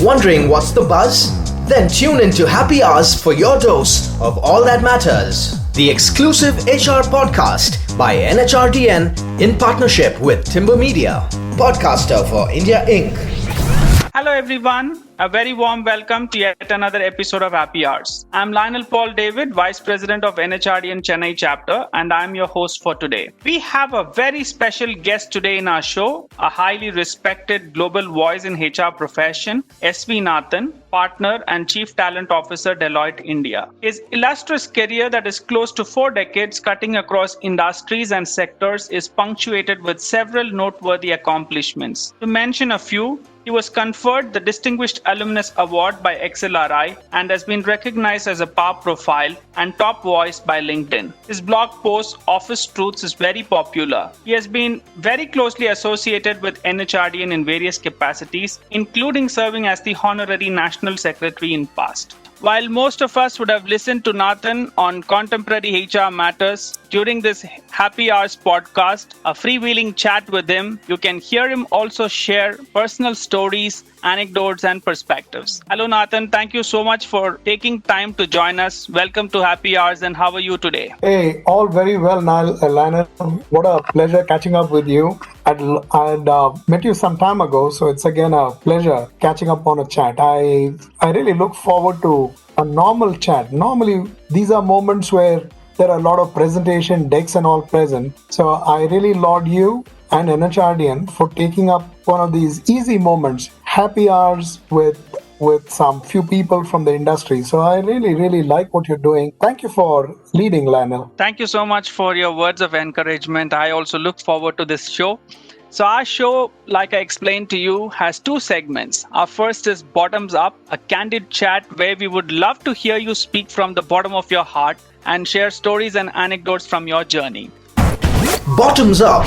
Wondering what's the buzz? Then tune into Happy Hours for your dose of all that matters. The exclusive HR podcast by NHRDN in partnership with Timber Media, podcaster for India Inc. Hello everyone, a very warm welcome to yet another episode of Happy Hours. I'm Lionel Paul David, Vice President of NHRDN Chennai chapter, and I'm your host for today. We have a very special guest today in our show, a highly respected global voice in HR profession, S.V. Nathan, partner and Chief Talent Officer, Deloitte India. His illustrious career that is close to 4 decades cutting across industries and sectors is punctuated with several noteworthy accomplishments. To mention a few, he was conferred the Distinguished Alumnus Award by XLRI and has been recognized as a power profile and top voice by LinkedIn. His blog post, Office Truths, is very popular. He has been very closely associated with NHRDN in various capacities, including serving as the Honorary National Secretary in past. While most of us would have listened to Nathan on contemporary HR matters, during this Happy Hours podcast, a freewheeling chat with him, you can hear him also share personal stories, anecdotes, and perspectives. Hello, Nathan. Thank you so much for taking time to join us. Welcome to Happy Hours, and how are you today? Hey, all very well, Lionel. What a pleasure catching up with you. I'd met you some time ago, so it's again a pleasure catching up on a chat. I really look forward to a normal chat. Normally, these are moments where there are a lot of presentation decks and all present. So I really laud you and NHRDN for taking up one of these easy moments, happy hours with some few people from the industry. So I really like what you're doing. Thank you for leading, Lionel. Thank you so much for your words of encouragement. I also look forward to this show. So our show, like I explained to you, has 2 segments. Our first is Bottoms Up, a candid chat where we would love to hear you speak from the bottom of your heart and share stories and anecdotes from your journey. Bottoms Up.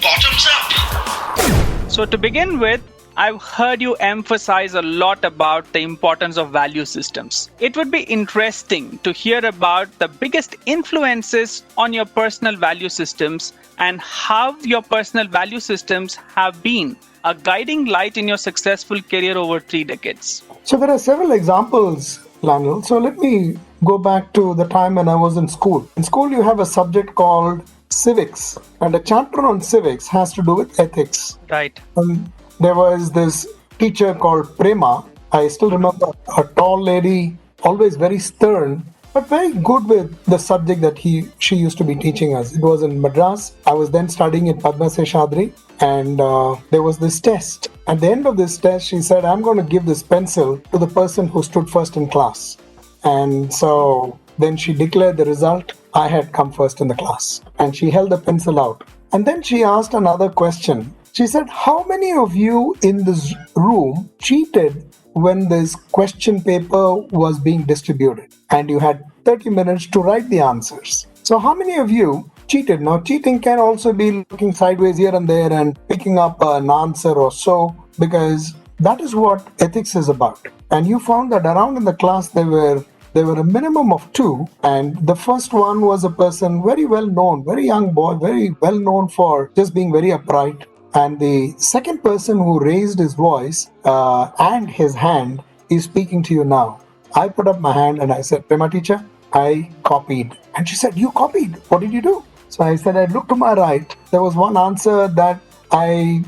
Bottoms Up. So to begin with, I've heard you emphasize a lot about the importance of value systems. It would be interesting to hear about the biggest influences on your personal value systems and how your personal value systems have been a guiding light in your successful career over 3 decades. So there are several examples, Lionel. So let me go back to the time when I was in school. In school, you have a subject called civics, and a chapter on civics has to do with ethics. Right. There was this teacher called Prema. I still remember, a tall lady, always very stern, but very good with the subject that she used to be teaching us. It was in Madras. I was then studying in Padma Seshadri, and there was this test. At the end of this test, she said, I'm going to give this pencil to the person who stood first in class. And so then she declared the result. I had come first in the class. And she held the pencil out. And then she asked another question. She said, how many of you in this room cheated when this question paper was being distributed? And you had 30 minutes to write the answers. So how many of you cheated? Now, cheating can also be looking sideways here and there and picking up an answer or so, because that is what ethics is about. And you found that around in the class there were a minimum of 2, and the first one was a person very well known, very young boy, very well known for just being very upright. And the second person who raised his voice and his hand is speaking to you now. I put up my hand and I said, Prema teacher, I copied. And she said, you copied? What did you do? So I said, I looked to my right. There was one answer that I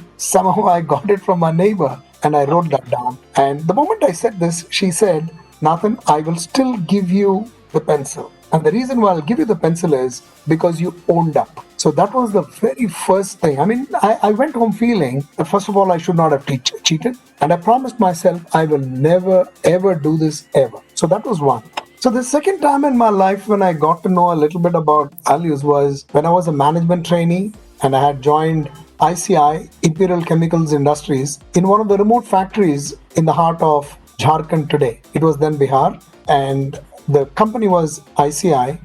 got it from my neighbor, and I wrote that down. And the moment I said this, she said, Nathan, I will still give you the pencil. And the reason why I'll give you the pencil is because you owned up. So that was the very first thing. I mean, I went home feeling that first of all, I should not have cheated. And I promised myself I will never, ever do this ever. So that was one. So the second time in my life when I got to know a little bit about values was when I was a management trainee and I had joined ICI, Imperial Chemicals Industries, in one of the remote factories in the heart of Jharkhand today. It was then Bihar, and the company was ICI,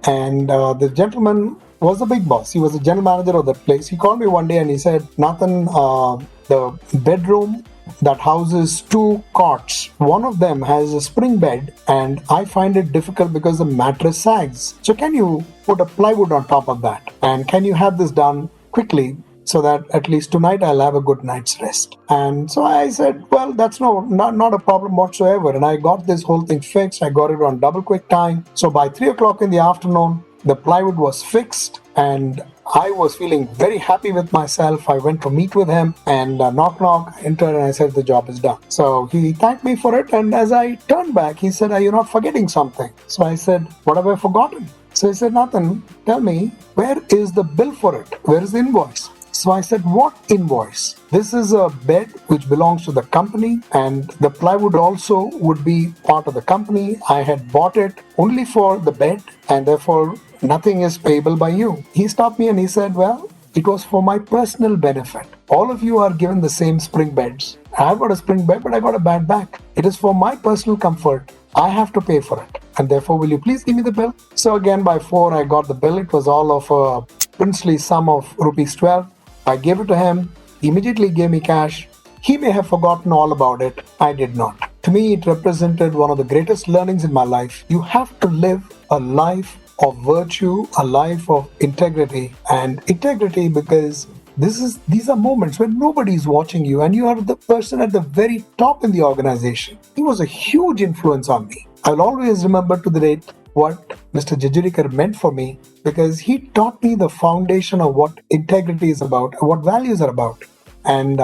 and the gentleman was the big boss. He was the general manager of that place. He called me one day and he said, Nathan, the bedroom that houses 2 cots, one of them has a spring bed, and I find it difficult because the mattress sags. So can you put a plywood on top of that? And can you have this done quickly so that at least tonight I'll have a good night's rest. And so I said, well, that's not a problem whatsoever. And I got this whole thing fixed. I got it on double quick time. So by 3 o'clock in the afternoon, the plywood was fixed and I was feeling very happy with myself. I went to meet with him and knock, I entered and I said, the job is done. So he thanked me for it. And as I turned back, he said, are you not forgetting something? So I said, what have I forgotten? So he said, Nathan, tell me, where is the bill for it? Where is the invoice? So I said, what invoice? This is a bed which belongs to the company and the plywood also would be part of the company. I had bought it only for the bed and therefore nothing is payable by you. He stopped me and he said, well, it was for my personal benefit. All of you are given the same spring beds. I've got a spring bed, but I got a bad back. It is for my personal comfort. I have to pay for it. And therefore, will you please give me the bill? So again, by 4, I got the bill. It was all of a princely sum of rupees 12. I gave it to him. He immediately gave me cash. He may have forgotten all about it. I did not. To me, it represented one of the greatest learnings in my life. You have to live a life of virtue, a life of integrity. And integrity because these are moments when nobody is watching you and you are the person at the very top in the organization. He was a huge influence on me. I'll always remember to the date what Mr. Jajurikar meant for me because he taught me the foundation of what integrity is about, what values are about. And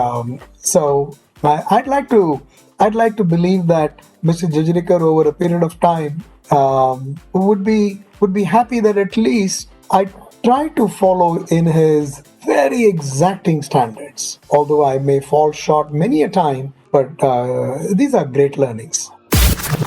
so I'd like to believe that Mr. Jajurikar over a period of time would be happy that at least I try to follow in his very exacting standards. Although I may fall short many a time, but these are great learnings.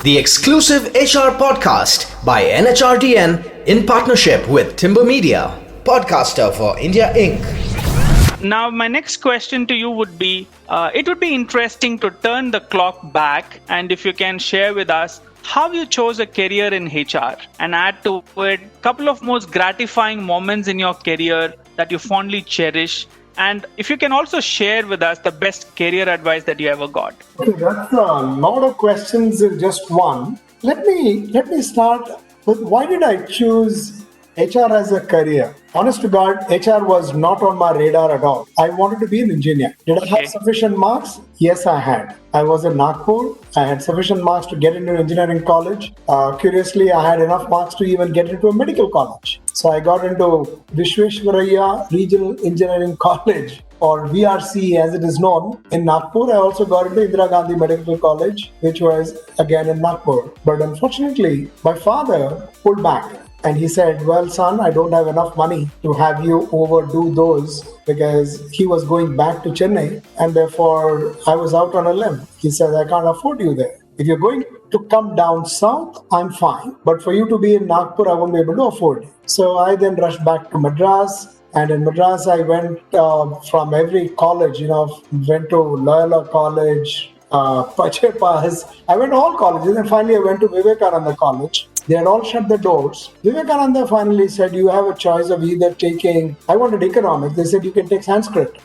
The exclusive HR podcast by NHRDN in partnership with Timber Media, podcaster for India Inc. Now, my next question to you would be, it would be interesting to turn the clock back and if you can share with us how you chose a career in HR and add to it a couple of most gratifying moments in your career that you fondly cherish. And if you can also share with us the best career advice that you ever got. Okay, that's a lot of questions in just one. Let me start with why did I choose HR as a career? Honest to God, HR was not on my radar at all. I wanted to be an engineer. Did I have sufficient marks? Yes, I had. I was in Nagpur. I had sufficient marks to get into engineering college. Curiously, I had enough marks to even get into a medical college. So I got into Vishweshwaraya Regional Engineering College, or VRC as it is known, in Nagpur. I also got into Indira Gandhi Medical College, which was again in Nagpur. But unfortunately, my father pulled back. And he said, well, son, I don't have enough money to have you overdo those because he was going back to Chennai and therefore I was out on a limb. He said, I can't afford you there. If you're going to come down south, I'm fine. But for you to be in Nagpur, I won't be able to afford you. So I then rushed back to Madras. And in Madras, I went from every college, went to Loyola College, Pachepas. I went to all colleges and finally I went to Vivekananda College. They had all shut the doors. Vivekananda finally said, you have a choice of either taking, I wanted economics. They said, you can take Sanskrit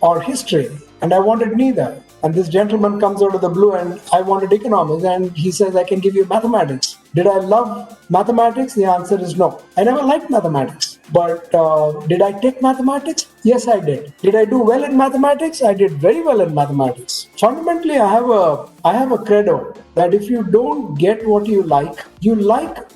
or history. And I wanted neither. And this gentleman comes out of the blue and I wanted economics. And he says, I can give you mathematics. Did I love mathematics? The answer is no. I never liked mathematics. But did I take mathematics? Yes, I did. Did I do well in mathematics? I did very well in mathematics. Fundamentally, I have a credo that if you don't get what you like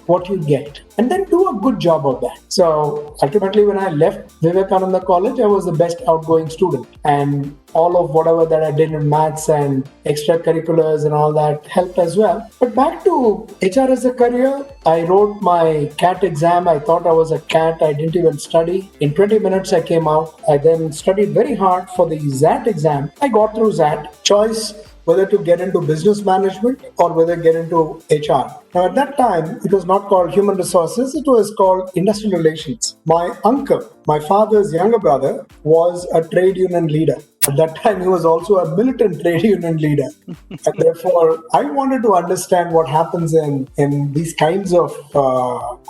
what you get. And then do a good job of that. So ultimately, when I left Vivekananda College, I was the best outgoing student. And all of whatever that I did in maths and extracurriculars and all that helped as well. But back to HR as a career, I wrote my CAT exam. I thought I was a CAT. I didn't even study. In 20 minutes, I came out. I then studied very hard for the XAT exam. I got through XAT. Choice whether to get into business management or whether get into HR. Now, at that time, it was not called human resources. It was called industrial relations. My uncle, my father's younger brother, was a trade union leader. At that time, he was also a militant trade union leader. And therefore, I wanted to understand what happens in these kinds of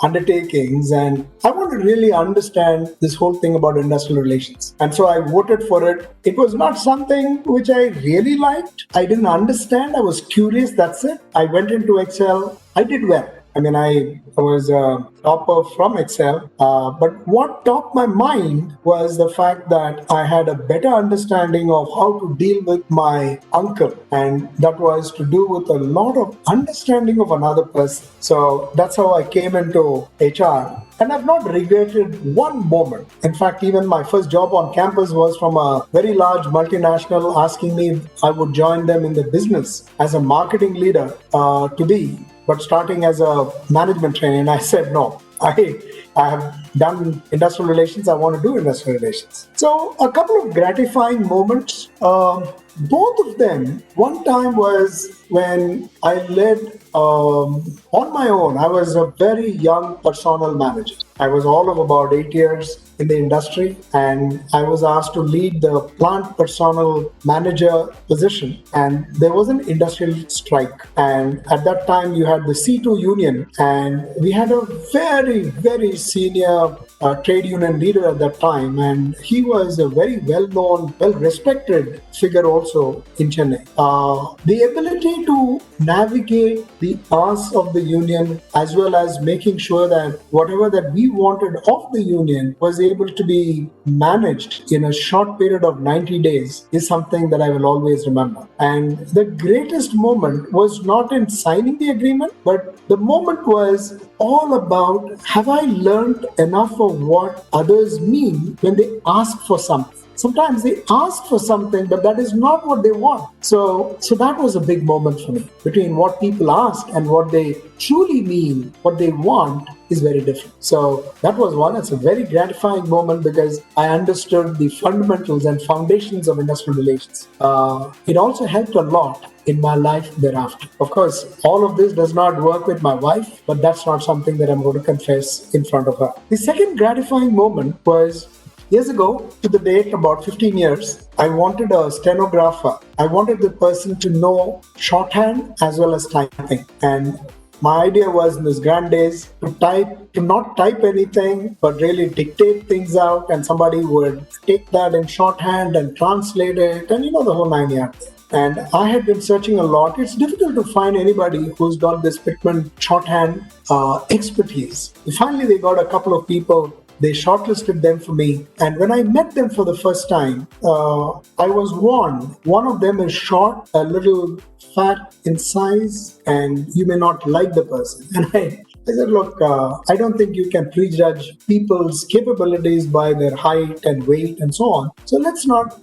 undertakings. And I want to really understand this whole thing about industrial relations. And so I voted for it. It was not something which I really liked. I didn't understand. I was curious. That's it. I went into Excel. I did well. I mean, I was a topper from Excel, but what topped my mind was the fact that I had a better understanding of how to deal with my uncle, and that was to do with a lot of understanding of another person. So that's how I came into HR. And I've not regretted one moment. In fact, even my first job on campus was from a very large multinational asking me if I would join them in the business as a marketing leader to be, but starting as a management trainee. And I said, no, I have done industrial relations. I want to do industrial relations. So a couple of gratifying moments. Both of them, one time was when I led on my own. I was a very young personnel manager. I was all of about 8 years in the industry, and I was asked to lead the plant personnel manager position. And there was an industrial strike. And at that time, you had the C2 union, and we had a very, very senior trade union leader at that time. And he was a very well-known, well-respected figure also in Chennai. The ability to navigate the asks of the union, as well as making sure that whatever that we wanted of the union was able to be managed in a short period of 90 days, is something that I will always remember. And the greatest moment was not in signing the agreement, but the moment was all about, have I learned enough of what others mean when they ask for something? Sometimes they ask for something, but that is not what they want. So that was a big moment for me. Between what people ask and what they truly mean, what they want, is very different. So that was one. It's a very gratifying moment because I understood the fundamentals and foundations of industrial relations. It also helped a lot in my life thereafter. Of course, all of this does not work with my wife, but that's not something that I'm going to confess in front of her. The second gratifying moment was years ago, to the date, about 15 years, I wanted a stenographer. I wanted the person to know shorthand as well as typing. And my idea was in these grand days to not type anything, but really dictate things out, and somebody would take that in shorthand and translate it, and the whole 9 yards. And I had been searching a lot. It's difficult to find anybody who's got this Pitman shorthand expertise. Finally, they got a couple of people. They shortlisted them for me. And when I met them for the first time, I was warned. One of them is short, a little fat in size, and you may not like the person. And I said, look, I don't think you can prejudge people's capabilities by their height and weight and so on. So let's not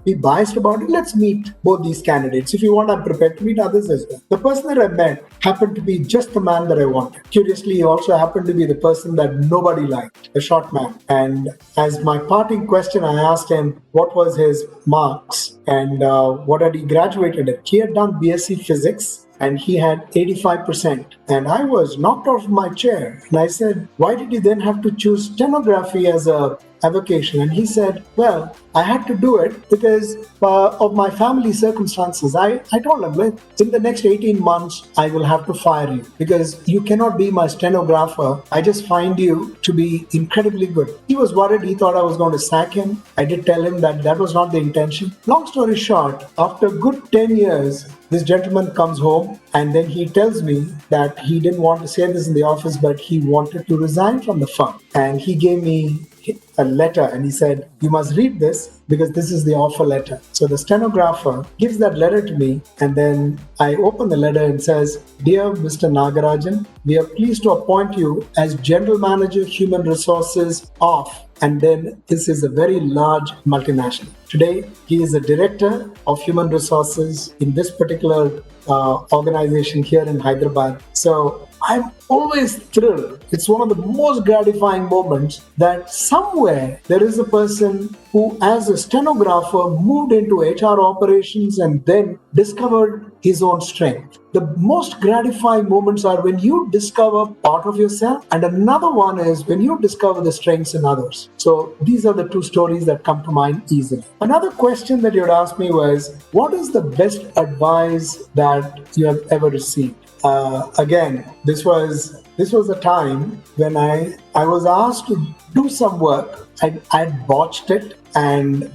be biased about it. Let's meet both these candidates. If you want, I'm prepared to meet others as well. The person that I met happened to be just the man that I wanted. Curiously, he also happened to be the person that nobody liked, a short man. And as my parting question, I asked him what was his marks and what had he graduated at. He had done BSc Physics, and he had 85%. And I was knocked off my chair. And I said, why did you then have to choose stenography as a avocation? And he said, well, I had to do it because of my family circumstances. I told him, look, in the next 18 months, I will have to fire you because you cannot be my stenographer. I just find you to be incredibly good. He was worried. He thought I was going to sack him. I did tell him that that was not the intention. Long story short, after a good 10 years, this gentleman comes home and then he tells me that he didn't want to say this in the office, but he wanted to resign from the firm. And he gave me a letter and he said, you must read this because this is the offer letter. So the stenographer gives that letter to me, and then I open the letter and says, Dear Mr. Nagarajan, we are pleased to appoint you as General Manager Human Resources of, and then this is a very large multinational. Today, he is the Director of Human Resources in this particular organization here in Hyderabad. So I'm always thrilled. It's one of the most gratifying moments that somewhere there is a person who, as a stenographer, moved into HR operations and then discovered his own strength. The most gratifying moments are when you discover part of yourself, and another one is when you discover the strengths in others. So these are the two stories that come to mind easily. Another question that you had asked me was, what is the best advice that you have ever received? Again, this was a time when I was asked to do some work. I'd botched it, and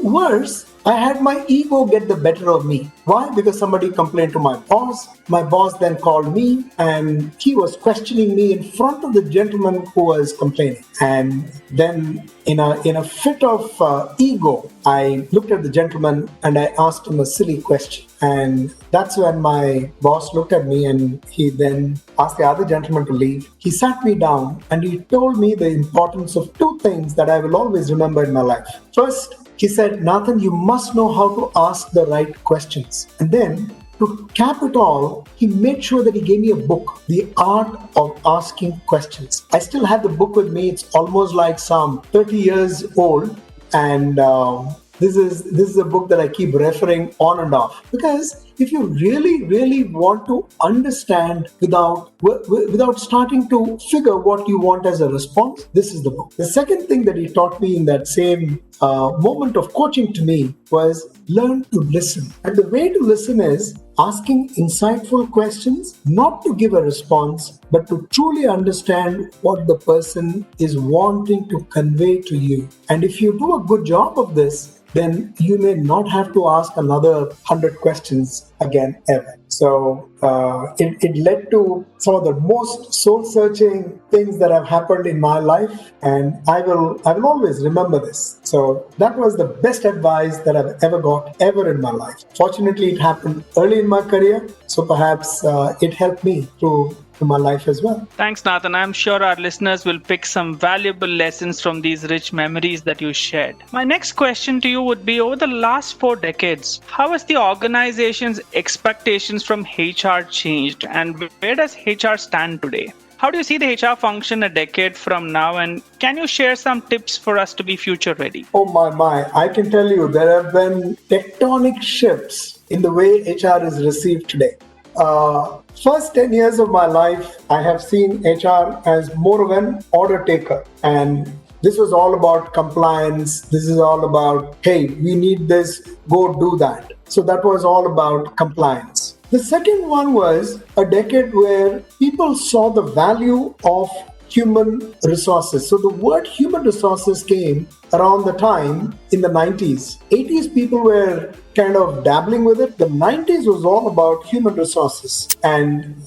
worse, I had my ego get the better of me. Why? Because somebody complained to my boss. My boss then called me, and he was questioning me in front of the gentleman who was complaining. And then, in a fit of ego, I looked at the gentleman and I asked him a silly question. And that's when my boss looked at me, and he then asked the other gentleman to leave. He sat me down and he told me the importance of two things that I will always remember in my life. First, he said, Nathan, you must know how to ask the right questions. And then, to cap it all, he made sure that he gave me a book, The Art of Asking Questions. I still have the book with me. It's almost like some 30 years old. And this is a book that I keep referring on and off. Because if you really want to understand without starting to figure what you want as a response, this is the book. The second thing that he taught me in that same moment of coaching to me was learn to listen. And the way to listen is asking insightful questions, not to give a response, but to truly understand what the person is wanting to convey to you. And if you do a good job of this, then you may not have to ask another 100 questions again ever. So it led to some of the most soul-searching things that have happened in my life, and I will always remember this. So that was the best advice that I've ever got ever in my life. Fortunately, it happened early in my career, so perhaps it helped me through my life as well. Thanks, Nathan. I'm sure our listeners will pick some valuable lessons from these rich memories that you shared. My next question to you would be, over the last 4 decades, how has the organization's expectations from HR changed, and where does HR stand today? How do you see the HR function a decade from now, and can you share some tips for us to be future ready? Oh my, I can tell you there have been tectonic shifts in the way HR is received today. First 10 years of my life, I have seen HR as more of an order taker. And this was all about compliance. This is all about, hey, we need this, go do that. So that was all about compliance. The second one was a decade where people saw the value of human resources. So the word human resources came around the time in the 90s. 80s people were kind of dabbling with it. The 90s was all about human resources. And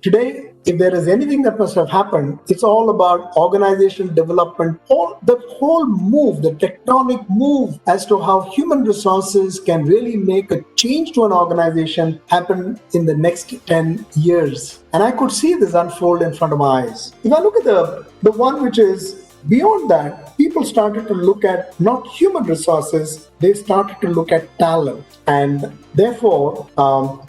today, if there is anything that must have happened, it's all about organization development. The whole move, the tectonic move as to how human resources can really make a change to an organization happen in the next 10 years. And I could see this unfold in front of my eyes. If I look at the one which is beyond that, people started to look at not human resources, they started to look at talent. And therefore,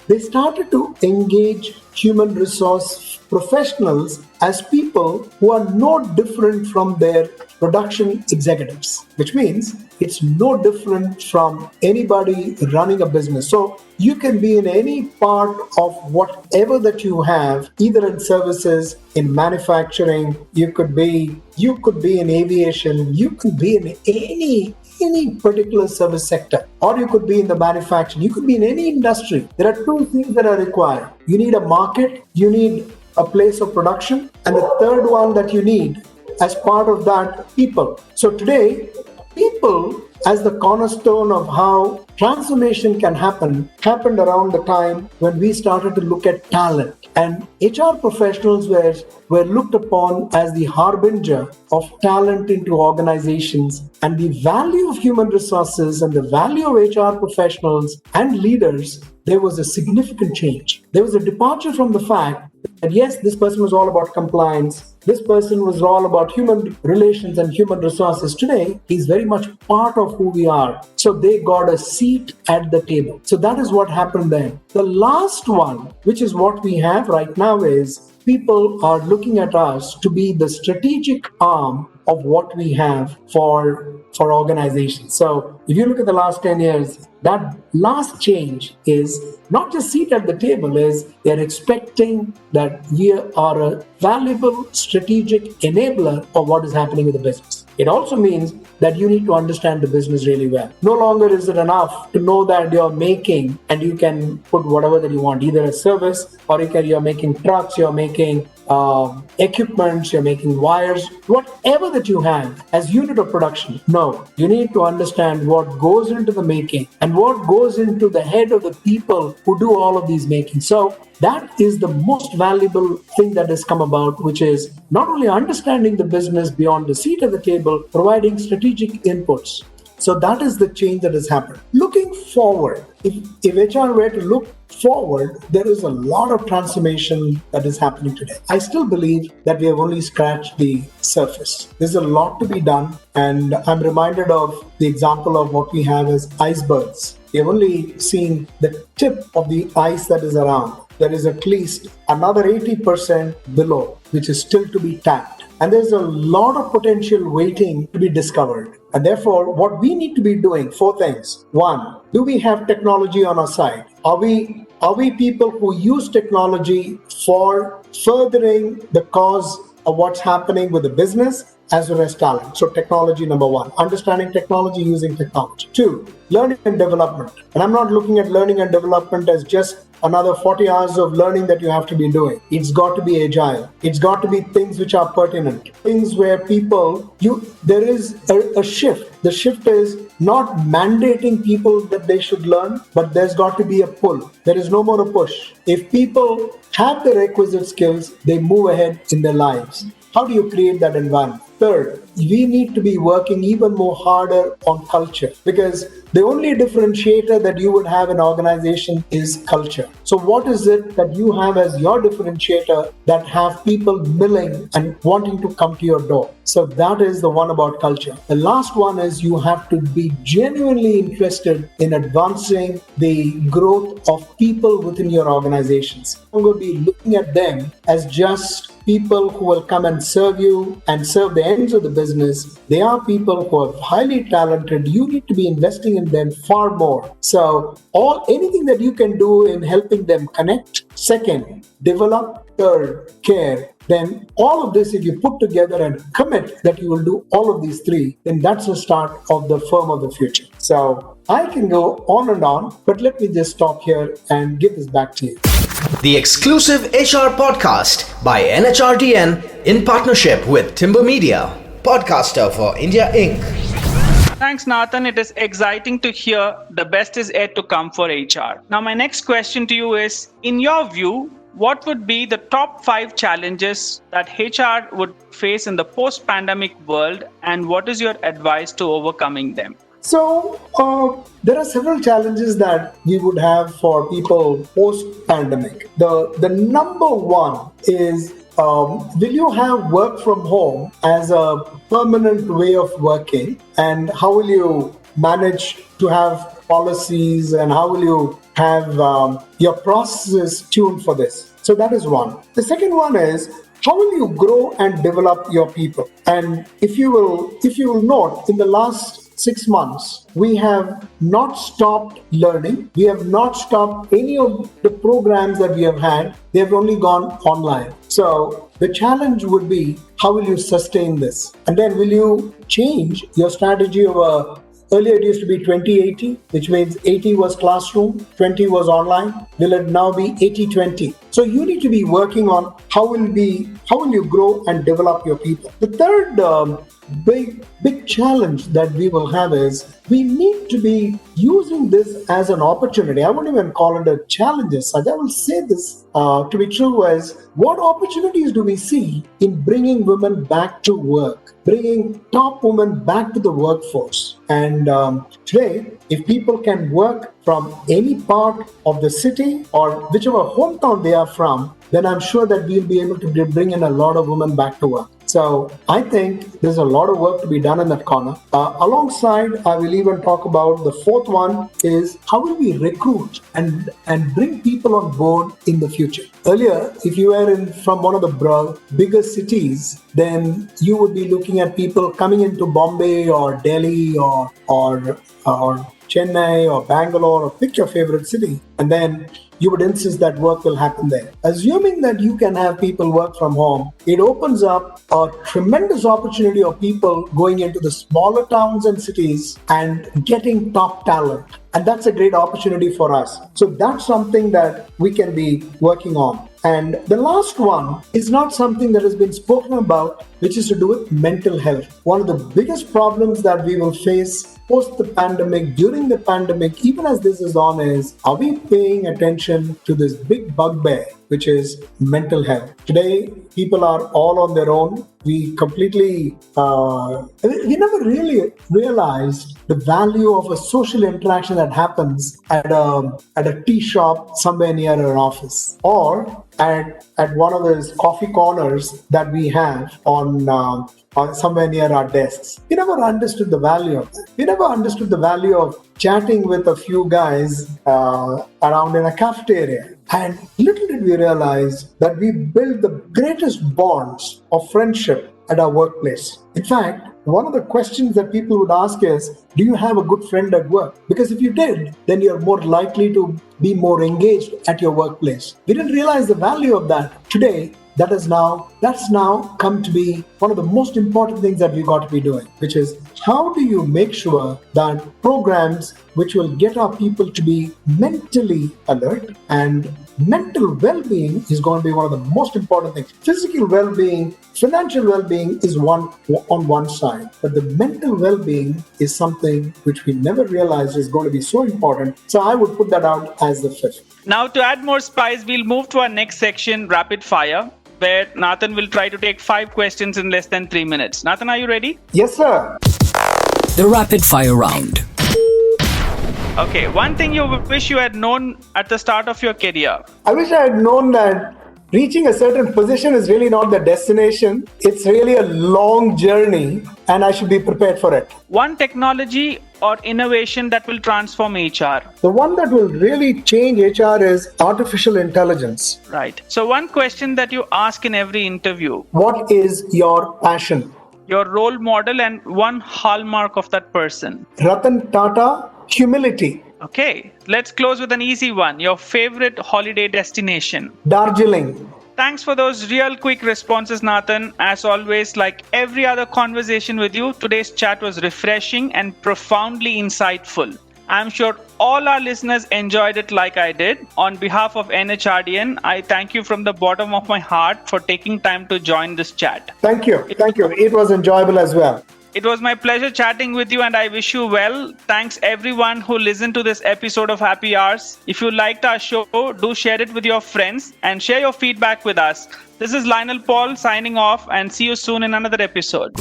they started to engage human resource professionals as people who are no different from their production executives, which means it's no different from anybody running a business. So you can be in any part of whatever that you have, either in services, in manufacturing, you could be in aviation, you could be in any particular service sector, or you could be in the manufacturing, you could be in any industry. There are two things that are required. You need a market, you need a place of production, and the third one that you need as part of that, people. So today, people as the cornerstone of how transformation can happen happened around the time when we started to look at talent. And HR professionals were looked upon as the harbinger of talent into organizations. And the value of human resources and the value of HR professionals and leaders, there was a significant change. There was a departure from the fact that yes, this person was all about compliance. This person was all about human relations and human resources. Today, he's very much part of who we are. So they got a seat at the table. So that is what happened then. The last one, which is what we have right now, is people are looking at us to be the strategic arm of what we have for organizations. So if you look at the last 10 years, that last change is not just seat at the table, is they're expecting that we are a valuable strategic enabler of what is happening with the business. It also means that you need to understand the business really well. No longer is it enough to know that you're making, and you can put whatever that you want, either a service or you're making trucks, you're making equipments, you're making wires, whatever that you have as unit of production. No, you need to understand what goes into the making and what goes into the head of the people who do all of these making. So that is the most valuable thing that has come about, which is not only understanding the business beyond the seat at the table, providing strategic inputs. So that is the change that has happened. Looking forward, if HR were to look forward, there is a lot of transformation that is happening today. I still believe that we have only scratched the surface. There's a lot to be done, and I'm reminded of the example of what we have as icebergs. We have only seen the tip of the ice that is around. There is at least another 80% below, which is still to be tapped. And there's a lot of potential waiting to be discovered. And therefore, what we need to be doing, 4 things. 1, do we have technology on our side? Are we people who use technology for furthering the cause of what's happening with the business as well as talent? So technology, number 1, understanding technology, using technology. 2, learning and development. And I'm not looking at learning and development as just another 40 hours of learning that you have to be doing. It's got to be agile. It's got to be things which are pertinent. Things where there is a shift. The shift is not mandating people that they should learn, but there's got to be a pull. There is no more a push. If people have the requisite skills, they move ahead in their lives. How do you create that environment? 3rd, we need to be working even more harder on culture, because the only differentiator that you would have in an organization is culture. So what is it that you have as your differentiator that have people milling and wanting to come to your door? So that is the one about culture. The last one is you have to be genuinely interested in advancing the growth of people within your organizations. I'm going to be looking at them as just people who will come and serve you and serve the ends of the business. They are people who are highly talented. You need to be investing in them far more. So anything that you can do in helping them connect. 2nd, develop. 3rd, care. Then all of this, if you put together and commit that you will do all of these 3, then that's the start of the firm of the future. So I can go on and on, but let me just stop here and give this back to you. The exclusive HR podcast by NHRDN in partnership with Timber Media, podcaster for India Inc. Thanks, Nathan. It is exciting to hear the best is yet to come for HR. Now, my next question to you is, in your view, what would be the top 5 challenges that HR would face in the post-pandemic world, and what is your advice to overcoming them? So there are several challenges that we would have for people post-pandemic. The number 1 is, will you have work from home as a permanent way of working, and how will you manage to have policies, and how will you have your processes tuned for this? So that is one. The second one is, how will you grow and develop your people? And if you will note, in the last 6 months, we have not stopped learning. We have not stopped any of the programs that we have had. They have only gone online. So the challenge would be, how will you sustain this? And then will you change your strategy of earlier it used to be 20-80, which means 80 was classroom, 20 was online. Will it now be 80-20? So you need to be working on how will you grow and develop your people. The third big challenge that we will have is, we need to be using this as an opportunity. I won't even call it a challenge as such. I will say this to be true as, what opportunities do we see in bringing women back to work, bringing top women back to the workforce? And today, if people can work from any part of the city or whichever hometown they are from, then I'm sure that we'll be able to bring in a lot of women back to work. So I think there's a lot of work to be done in that corner. Alongside, I will even talk about the fourth one is, how will we recruit and bring people on board in the future? Earlier, if you were from one of the bigger cities, then you would be looking at people coming into Bombay or Delhi or Chennai or Bangalore, or pick your favorite city, and then you would insist that work will happen there. Assuming that you can have people work from home, it opens up a tremendous opportunity of people going into the smaller towns and cities and getting top talent. And that's a great opportunity for us. So that's something that we can be working on. And the last one is not something that has been spoken about, which is to do with mental health. One of the biggest problems that we will face post the pandemic, during the pandemic, even as this is on, is are we paying attention to this big bugbear, which is mental health? Today, people are all on their own. We completely, we never really realized the value of a social interaction that happens at a tea shop somewhere near our office, or at one of those coffee corners that we have on somewhere near our desks. We never understood the value of that. We never understood the value of chatting with a few guys around in a cafeteria. And little did we realize that we built the greatest bonds of friendship at our workplace. In fact, one of the questions that people would ask is, do you have a good friend at work? Because if you did, then you're more likely to be more engaged at your workplace. We didn't realize the value of that. Today, that's now come to be one of the most important things that we got to be doing, which is how do you make sure that programs which will get our people to be mentally alert, and mental well-being is going to be one of the most important things. Physical well-being, financial well-being is on one side, but the mental well-being is something which we never realized is going to be so important. So I would put that out as the fifth. Now, to add more spice, we'll move to our next section, rapid fire, where Nathan will try to take 5 questions in less than 3 minutes. Nathan, are you ready? Yes, sir. The rapid fire round. Okay, one thing you wish you had known at the start of your career. I wish I had known that reaching a certain position is really not the destination. It's really a long journey, and I should be prepared for it. One technology or innovation that will transform HR. The one that will really change HR is artificial intelligence. Right. So one question that you ask in every interview. What is your passion? Your role model and one hallmark of that person. Ratan Tata, humility. Okay, let's close with an easy one. Your favorite holiday destination. Darjeeling. Thanks for those real quick responses, Nathan. As always, like every other conversation with you, today's chat was refreshing and profoundly insightful. I'm sure all our listeners enjoyed it like I did. On behalf of NHRDN, I thank you from the bottom of my heart for taking time to join this chat. Thank you. It was enjoyable as well. It was my pleasure chatting with you, and I wish you well. Thanks everyone who listened to this episode of Happy Hours. If you liked our show, do share it with your friends and share your feedback with us. This is Lionel Paul signing off, and see you soon in another episode.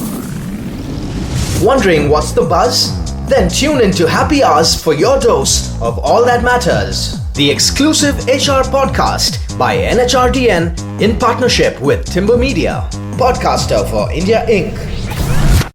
Wondering what's the buzz? Then tune into Happy Hours for your dose of all that matters. The exclusive HR podcast by NHRDN in partnership with Timber Media, podcaster for India Inc.